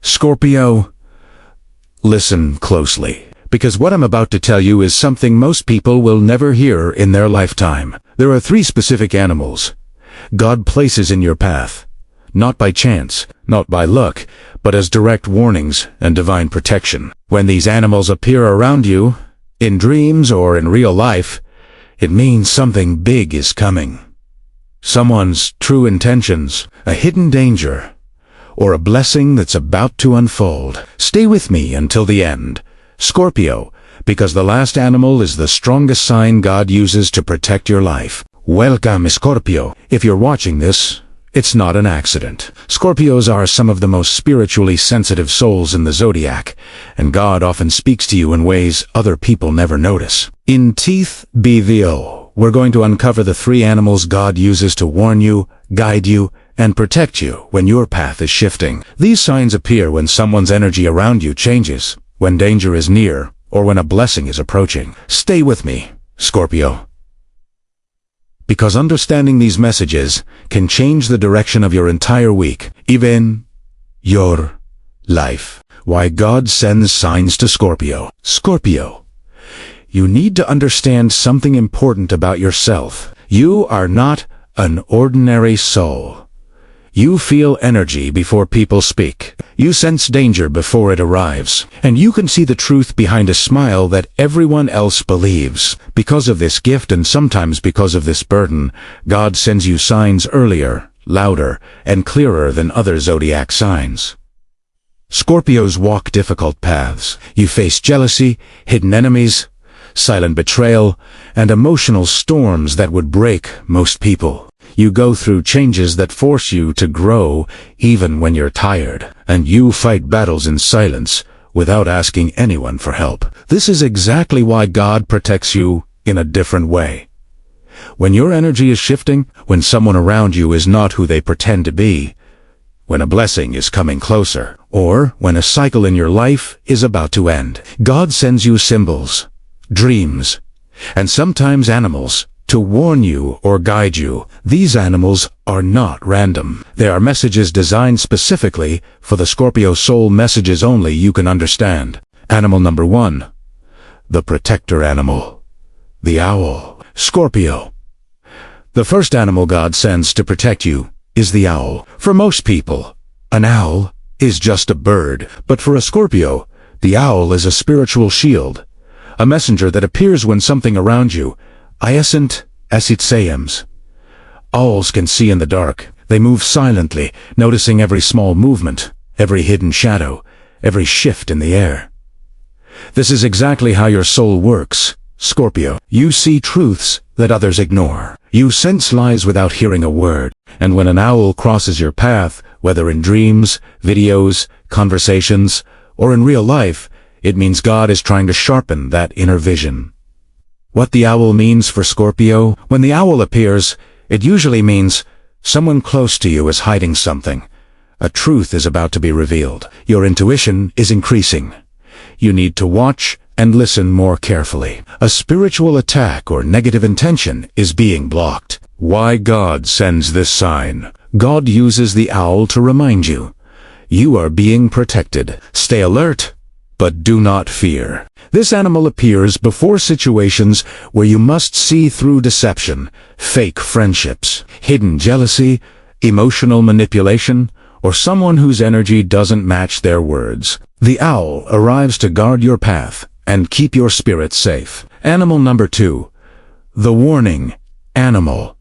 Scorpio, listen closely, because what I'm about to tell you is something most people will never hear in their lifetime. There are 3 specific animals God places in your path, not by chance, not by luck, but as direct warnings and divine protection. When these animals appear around you, in dreams or in real life, it means something big is coming. Someone's true intentions, a hidden danger, or a blessing that's about to unfold. Stay with me until the end, Scorpio, because the last animal is the strongest sign God uses to protect your life. Welcome, Scorpio. If you're watching this, it's not an accident. Scorpios are some of the most spiritually sensitive souls in the zodiac, and God often speaks to you in ways other people never notice. In Teeth BVO, we're going to uncover the 3 animals God uses to warn you, guide you, and protect you when your path is shifting. These signs appear when someone's energy around you changes, when danger is near, or when a blessing is approaching. Stay with me, Scorpio, because understanding these messages can change the direction of your entire week, even your life. Why God sends signs to Scorpio. Scorpio, you need to understand something important about yourself. You are not an ordinary soul. You feel energy before people speak. You sense danger before it arrives. And you can see the truth behind a smile that everyone else believes. Because of this gift and sometimes because of this burden, God sends you signs earlier, louder, and clearer than other zodiac signs. Scorpios walk difficult paths. You face jealousy, hidden enemies, silent betrayal, and emotional storms that would break most people. You go through changes that force you to grow even when you're tired, and you fight battles in silence without asking anyone for help. This is exactly why God protects you in a different way. When your energy is shifting, when someone around you is not who they pretend to be, when a blessing is coming closer, or when a cycle in your life is about to end, God sends you symbols, dreams, and sometimes animals to warn you or guide you. These animals are not random. They are messages designed specifically for the Scorpio soul, messages only you can understand. Animal number 1, the protector animal, the owl. Scorpio, the first animal God sends to protect you is the owl. For most people, an owl is just a bird, but for a Scorpio, the owl is a spiritual shield, a messenger that appears when something around you isn't as it seems. Owls can see in the dark. They move silently, noticing every small movement, every hidden shadow, every shift in the air. This is exactly how your soul works, Scorpio. You see truths that others ignore. You sense lies without hearing a word. And when an owl crosses your path, whether in dreams, videos, conversations, or in real life, it means God is trying to sharpen that inner vision. What the owl means for Scorpio? When the owl appears, it usually means someone close to you is hiding something. A truth is about to be revealed. Your intuition is increasing. You need to watch and listen more carefully. A spiritual attack or negative intention is being blocked. Why God sends this sign? God uses the owl to remind you. You are being protected. Stay alert, but do not fear. This animal appears before situations where you must see through deception, fake friendships, hidden jealousy, emotional manipulation, or someone whose energy doesn't match their words. The owl arrives to guard your path and keep your spirit safe. Animal number 2, the warning animal,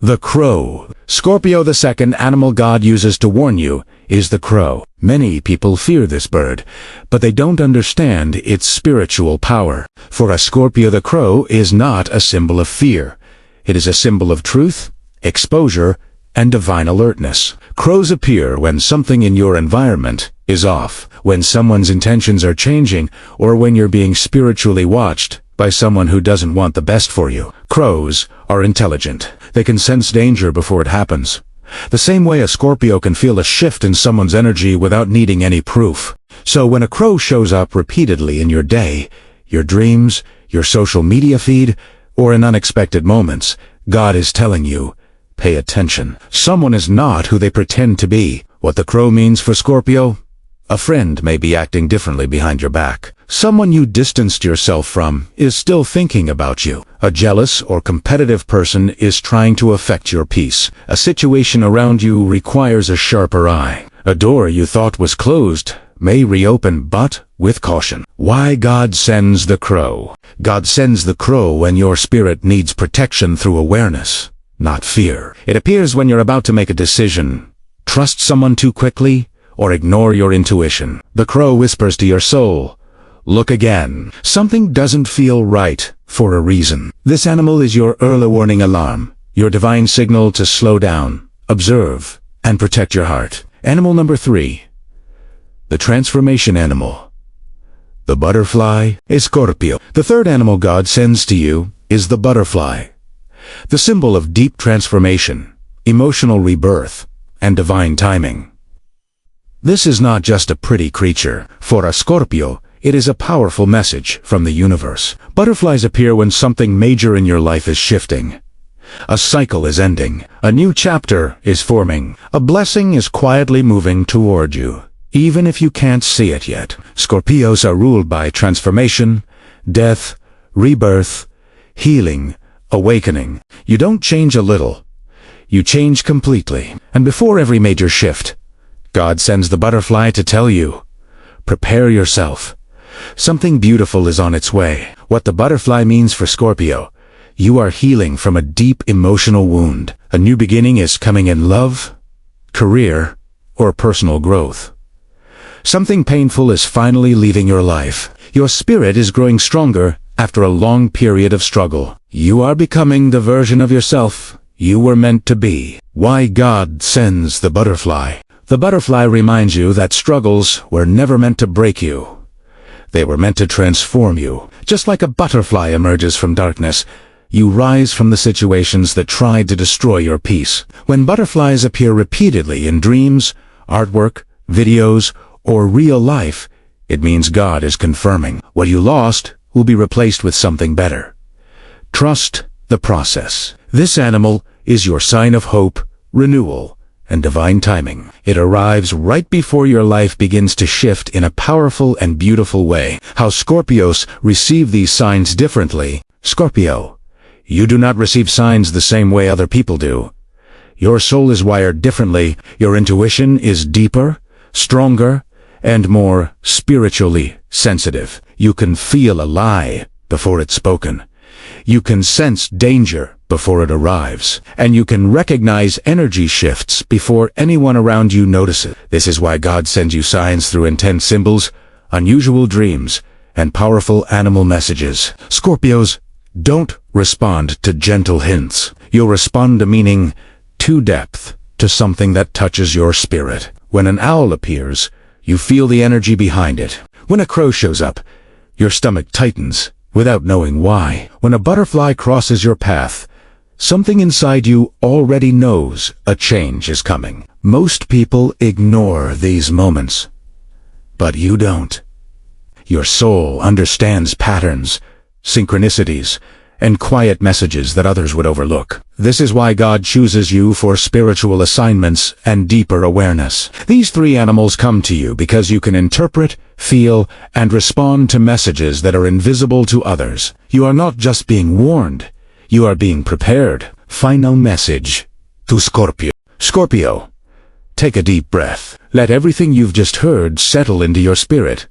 the crow. Scorpio, the second animal God uses to warn you is the crow. Many people fear this bird, but they don't understand its spiritual power. For a Scorpio, the crow is not a symbol of fear. It is a symbol of truth, exposure, and divine alertness. Crows appear when something in your environment is off, when someone's intentions are changing, or when you're being spiritually watched by someone who doesn't want the best for you. Crows are intelligent. They can sense danger before it happens. The same way a Scorpio can feel a shift in someone's energy without needing any proof. So when a crow shows up repeatedly in your day, your dreams, your social media feed, or in unexpected moments, God is telling you, pay attention. Someone is not who they pretend to be. What the crow means for Scorpio? A friend may be acting differently behind your back. Someone you distanced yourself from is still thinking about you. A jealous or competitive person is trying to affect your peace. A situation around you requires a sharper eye. A door you thought was closed may reopen, but with caution. Why God sends the crow? God sends the crow when your spirit needs protection through awareness, not fear. It appears when you're about to make a decision, trust someone too quickly, or ignore your intuition. The crow whispers to your soul, look again. Something doesn't feel right for a reason. This animal is your early warning alarm, your divine signal to slow down, observe, and protect your heart. Animal number 3. The transformation animal. The butterfly is Scorpio. The third animal God sends to you is the butterfly, the symbol of deep transformation, emotional rebirth, and divine timing. This is not just a pretty creature. For a Scorpio, it is a powerful message from the universe. Butterflies appear when something major in your life is shifting. A cycle is ending. A new chapter is forming. A blessing is quietly moving toward you, even if you can't see it yet. Scorpios are ruled by transformation, death, rebirth, healing, awakening. You don't change a little. You change completely. And before every major shift, God sends the butterfly to tell you, prepare yourself. Something beautiful is on its way. What the butterfly means for Scorpio: you are healing from a deep emotional wound. A new beginning is coming in love, career, or personal growth. Something painful is finally leaving your life. Your spirit is growing stronger after a long period of struggle. You are becoming the version of yourself you were meant to be. Why God sends the butterfly? The butterfly reminds you that struggles were never meant to break you. They were meant to transform you. Just like a butterfly emerges from darkness, you rise from the situations that tried to destroy your peace. When butterflies appear repeatedly in dreams, artwork, videos, or real life, it means God is confirming what you lost will be replaced with something better. Trust the process. This animal is your sign of hope, renewal, and divine timing. It arrives right before your life begins to shift in a powerful and beautiful way. How Scorpios receive these signs differently. Scorpio, you do not receive signs the same way other people do. Your soul is wired differently. Your intuition is deeper, stronger, and more spiritually sensitive. You can feel a lie before it's spoken. You can sense danger before it arrives, and you can recognize energy shifts before anyone around you notices. This is why God sends you signs through intense symbols, unusual dreams, and powerful animal messages. Scorpios don't respond to gentle hints. You'll respond to meaning, to depth, to something that touches your spirit. When an owl appears, you feel the energy behind it. When a crow shows up, your stomach tightens without knowing why. When a butterfly crosses your path, something inside you already knows a change is coming. Most people ignore these moments, but you don't. Your soul understands patterns, synchronicities, and quiet messages that others would overlook. This is why God chooses you for spiritual assignments and deeper awareness. These 3 animals come to you because you can interpret, feel, and respond to messages that are invisible to others. You are not just being warned, you are being prepared. Final message to Scorpio. Scorpio, take a deep breath. Let everything you've just heard settle into your spirit.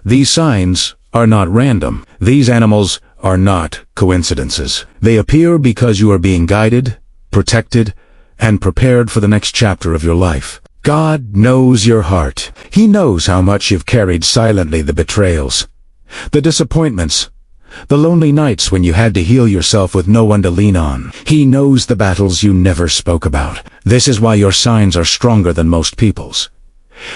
These signs are not random. These animals are not coincidences. They appear because you are being guided, protected, and prepared for the next chapter of your life. God knows your heart. He knows how much you've carried silently, the betrayals, the disappointments, the lonely nights when you had to heal yourself with no one to lean on. He knows the battles you never spoke about. This is why your signs are stronger than most people's.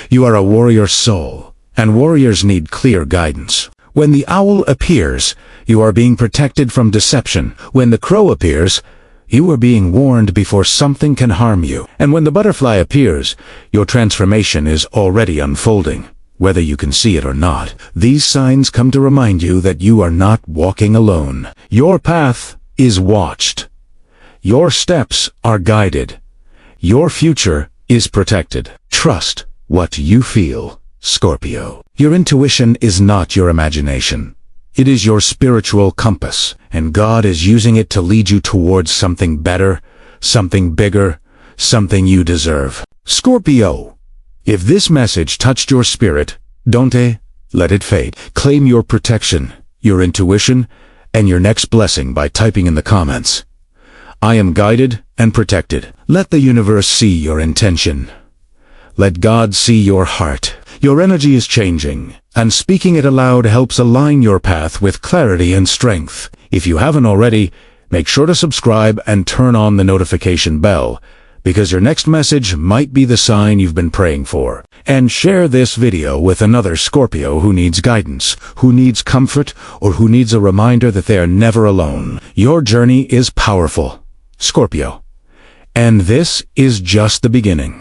You are a warrior soul, and warriors need clear guidance. When the owl appears, you are being protected from deception. When the crow appears, you are being warned before something can harm you. And when the butterfly appears, your transformation is already unfolding, whether you can see it or not. These signs come to remind you that you are not walking alone. Your path is watched. Your steps are guided. Your future is protected. Trust what you feel, Scorpio. Your intuition is not your imagination. It is your spiritual compass, and God is using it to lead you towards something better, something bigger, something you deserve. Scorpio, if this message touched your spirit, don't let it fade. Claim your protection, your intuition, and your next blessing by typing in the comments, "I am guided and protected." Let the universe see your intention. Let God see your heart. Your energy is changing, and speaking it aloud helps align your path with clarity and strength. If you haven't already, make sure to subscribe and turn on the notification bell, because your next message might be the sign you've been praying for. And share this video with another Scorpio who needs guidance, who needs comfort, or who needs a reminder that they are never alone. Your journey is powerful, Scorpio. And this is just the beginning.